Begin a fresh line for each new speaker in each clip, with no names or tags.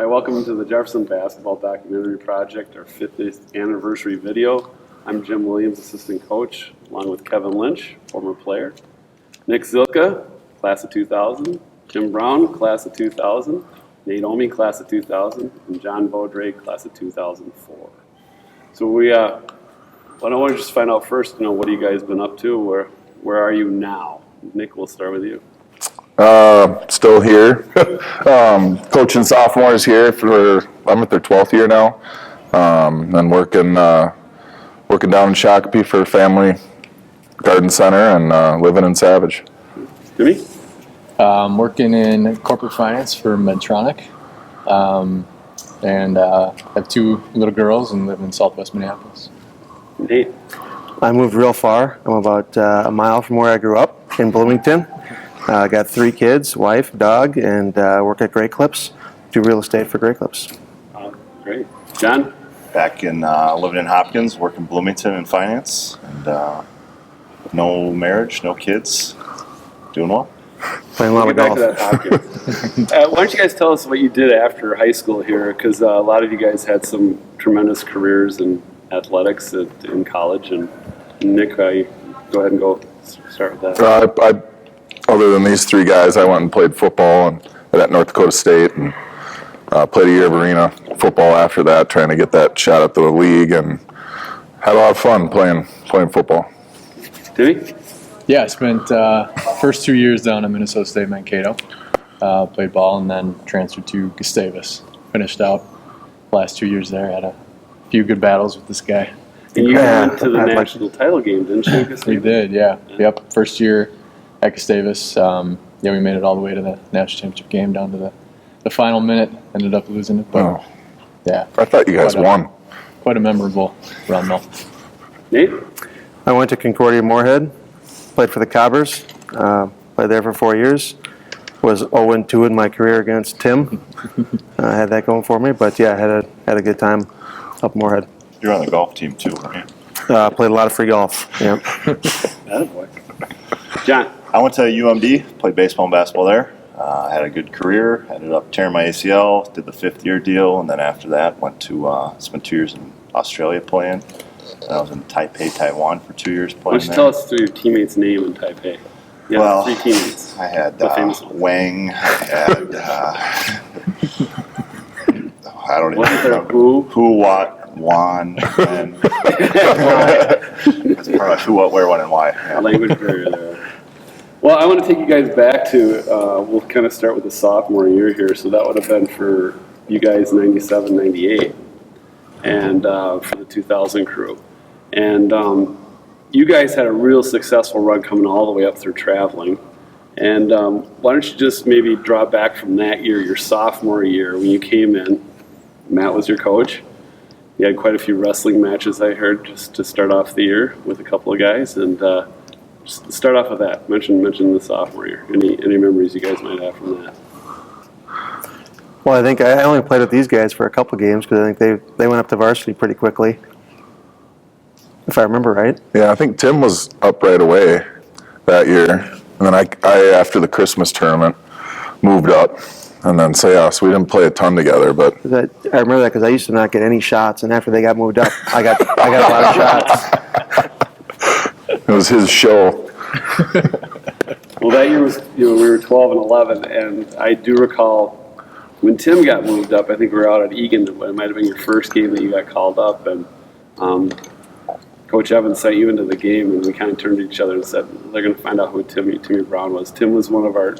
I welcome you to the Jefferson Basketball Documentary Project, our 50th anniversary video. I'm Jim Williams, assistant coach, along with Kevin Lynch, former player, Nick Zilka, class of 2000, Tim Brown, class of 2000, Nate Omi, class of 2000, and John Beaudre, class of 2004. So I want to just find out first, what have you guys been up to? Where are you now? Nick, we'll start with you.
Still here. Coaching sophomores here I'm at their 12th year now. And working down in Shakopee for Family Garden Center and living in Savage.
Jimmy?
Working in corporate finance for Medtronic. And have two little girls and live in Southwest Minneapolis.
Nate?
I moved real far. I'm about a mile from where I grew up in Bloomington. I got 3 kids, wife, dog, and work at Great Clips. Do real estate for Great Clips.
Great. John?
Back in living in Hopkins, working Bloomington in finance, and no marriage, no kids, doing well.
Playing a lot of
Get back
golf.
to that hockey. Why don't you guys tell us what you did after high school here? Because a lot of you guys had some tremendous careers in athletics in college. And Nick, go ahead and start with that.
Other than these 3 guys, I went and played football at North Dakota State and played a year of arena football after that, trying to get that shot up to the league, and had a lot of fun playing football.
Timmy?
Yeah, I spent first 2 years down at Minnesota State Mankato. Played ball and then transferred to Gustavus. Finished out last 2 years there. Had a few good battles with this guy.
And you went to the national title game, didn't you?
We did, yeah. Yep, first year at Gustavus. We made it all the way to the national championship game, down to the final minute. Ended up losing it, but yeah.
I thought you guys won.
Quite a memorable run, though.
Nate?
I went to Concordia Moorhead, played for the Cobbers, played there for 4 years. Was 0-2 in my career against Tim. I had that going for me, but yeah, had a good time up Moorhead.
You're on the golf team too, right?
Played a lot of free golf. Yep.
Attaboy. John?
I went to UMD, played baseball and basketball there. Had a good career. Ended up tearing my ACL. Did the 5th-year deal, and then after that, went to spent 2 years in Australia playing. And I was in Taipei, Taiwan for 2 years
Why
playing
don't you
there.
tell us your teammate's name in Taipei? Yeah,
Well,
3 teammates.
I had
The famous ones.
Wang. I had I don't even
Wasn't there
remember.
who?
What, Juan, and That's probably who, what, where, when, and why. Yeah.
Language barrier there. Well, I want to take you guys back to, we'll kind of start with the sophomore year here. So that would have been for you guys 97, 98, and for the 2000 crew. And you guys had a real successful run coming all the way up through traveling. And why don't you just maybe draw back from that year, your sophomore year, when you came in. Matt was your coach. You had quite a few wrestling matches, I heard, just to start off the year with a couple of guys. And just start off with that. Mention the sophomore year. Any memories you guys might have from that?
Well, I think I only played with these guys for a couple games because I think they went up to varsity pretty quickly, if I remember right.
Yeah, I think Tim was up right away that year. And then I after the Christmas tournament, moved up. And then so we didn't play a ton together, but
I remember that because I used to not get any shots, and after they got moved up, I got a lot of shots.
it was his show.
Well, that year was, we were 12 and 11, and I do recall when Tim got moved up, I think we were out at Egan. It might have been your first game that you got called up, and Coach Evans sent you into the game, and we kind of turned to each other and said, they're going to find out who Timmy Brown was. Tim was one of our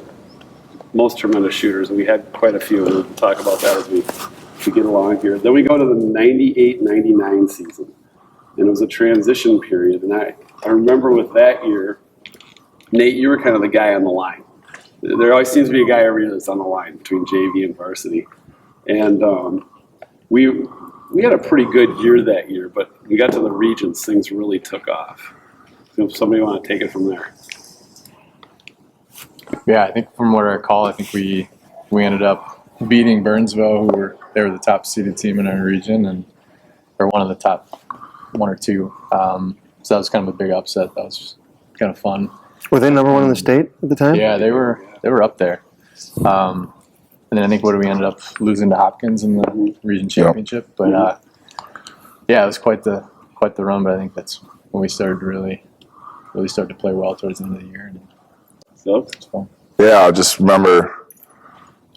most tremendous shooters, and we had quite a few, and we'll talk about that as we get along here. Then we go to the 98-99 season, and it was a transition period, and I remember with that year, Nate, you were kind of the guy on the line. There always seems to be a guy every year that's on the line between JV and varsity. And we had a pretty good year that year, but we got to the regions, things really took off. So if somebody want to take it from there.
Yeah, I think from what I recall, I think we ended up beating Burnsville, they were the top seeded team in our region, and they're one of the top 1 or 2. So that was kind of a big upset. That was kind of fun.
Were they number 1 in the state at the time?
Yeah, they were up there. and then I think what we ended up losing to Hopkins in the region championship. But yeah, it was quite the run. But I think that's when we started to really started to play well towards the end of the year. And
So,
it's fun.
Yeah, I just remember,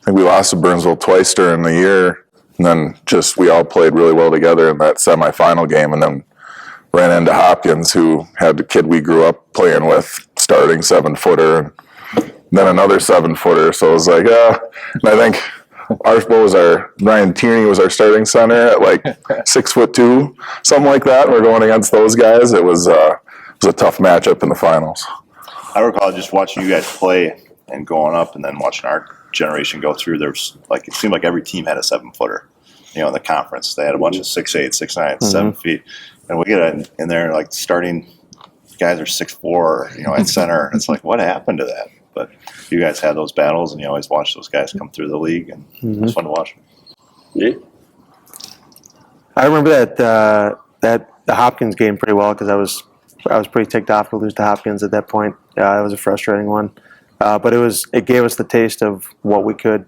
I think we lost to Burnsville twice during the year, and then just we all played really well together in that semifinal game, and then ran into Hopkins, who had the kid we grew up playing with, starting 7-footer, and then another 7-footer. So it was like, and I think Ryan Tierney was our starting center at like 6'2", something like that. We're going against those guys. It was a tough matchup in the finals.
I recall just watching you guys play and going up, and then watching our generation go through. There's like, it seemed like every team had a 7-footer. In the conference, they had a bunch of 6'8", 6'9", 7 feet, and we get in there like starting guys are 6'4", at center. It's like, what happened to that? But you guys had those battles, and you always watch those guys come through the league, and it's fun to watch.
yeah.
I remember that the Hopkins game pretty well because I was pretty ticked off to lose to Hopkins at that point. It was a frustrating one, but it gave us the taste of what we could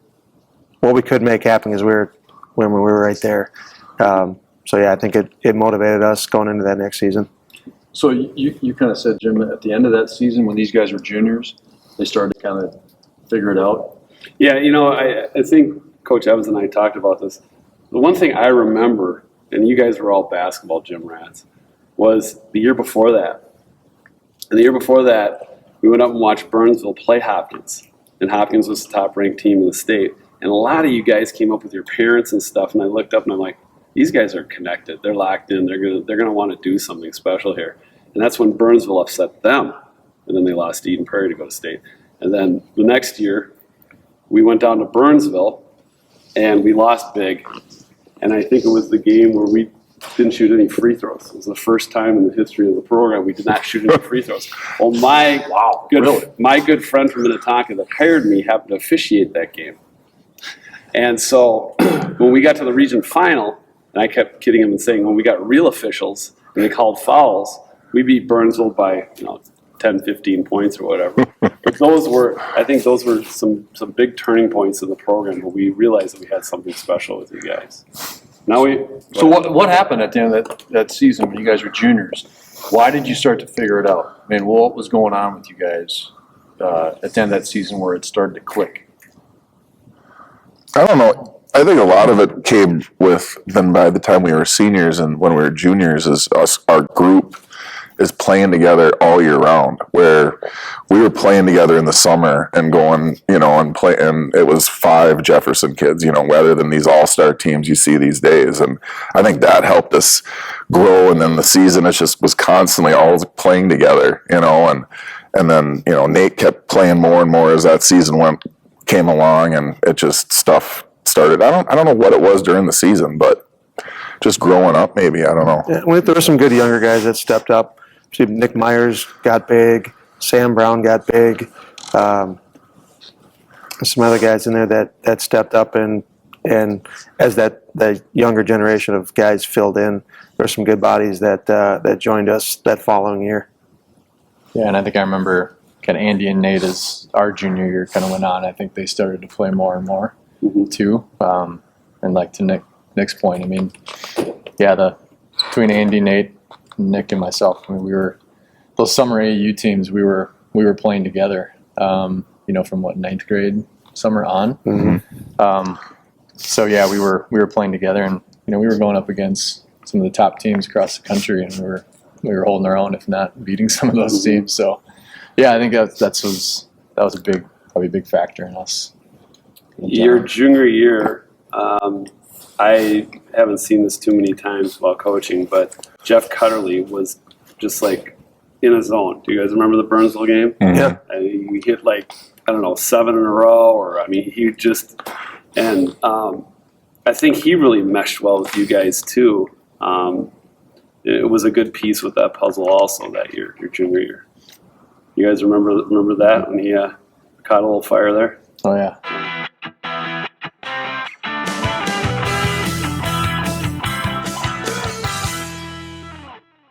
make happen because when we were right there. So yeah, I think it motivated us going into that next season.
So you kind of said, Jim, at the end of that season when these guys were juniors, they started to kind of figure it out.
Yeah, I think Coach Evans and I talked about this. The one thing I remember, and you guys were all basketball gym rats, was the year before that. And the year before that, we went up and watched Burnsville play Hopkins. And Hopkins was the top-ranked team in the state. And a lot of you guys came up with your parents and stuff, and I looked up and I'm like, these guys are connected. They're locked in. They're gonna want to do something special here. And that's when Burnsville upset them. And then they lost to Eden Prairie to go to state. And then the next year, we went down to Burnsville, and we lost big. And I think it was the game where we didn't shoot any free throws. It was the first time in the history of the program we did not shoot any free throws. Well, my good friend from Minnetonka that hired me happened to officiate that game. And so when we got to the region final, and I kept kidding him and saying, when we got real officials and they called fouls, we beat Burnsville by 10, 15 points or whatever. But I think those were some big turning points in the program where we realized that we had something special with you guys.
So what happened at the end of that season when you guys were juniors? Why did you start to figure it out? I mean, what was going on with you guys at the end of that season where it started to click?
I don't know. I think a lot of it came with then by the time we were seniors and when we were juniors, is our group is playing together all year round, where we were playing together in the summer and going, and it was 5 Jefferson kids, rather than these all-star teams you see these days. And I think that helped us grow. And then the season, it just was constantly all playing together, and then, Nate kept playing more and more as that season came along, and it just stuff started. I don't know what it was during the season, but just growing up, maybe, I don't know.
Yeah, there were some good younger guys that stepped up. See, Nick Myers got big. Sam Brown got big. Some other guys in there that stepped up, and as that younger generation of guys filled in, there were some good bodies that joined us that following year.
Yeah, and I think I remember kind of Andy and Nate as our junior year kind of went on. I think they started to play more and more too. And like to Nick's point, I mean, yeah, between Andy, Nate, Nick, and myself, I mean, we were those summer AAU teams. We were playing together. From 9th grade summer on. So yeah, we were playing together, and we were going up against some of the top teams across the country, and we were holding our own, if not beating some of those teams. So yeah, I think that was probably a big factor in us.
Your junior year, I haven't seen this too many times while coaching, but Jeff Cutterly was just like in a zone. Do you guys remember the Burnsville game?
Yeah.
He hit 7 in a row, he just, and I think he really meshed well with you guys too. It was a good piece with that puzzle also that year, your junior year. You guys remember that when he caught a little fire there?
Oh yeah.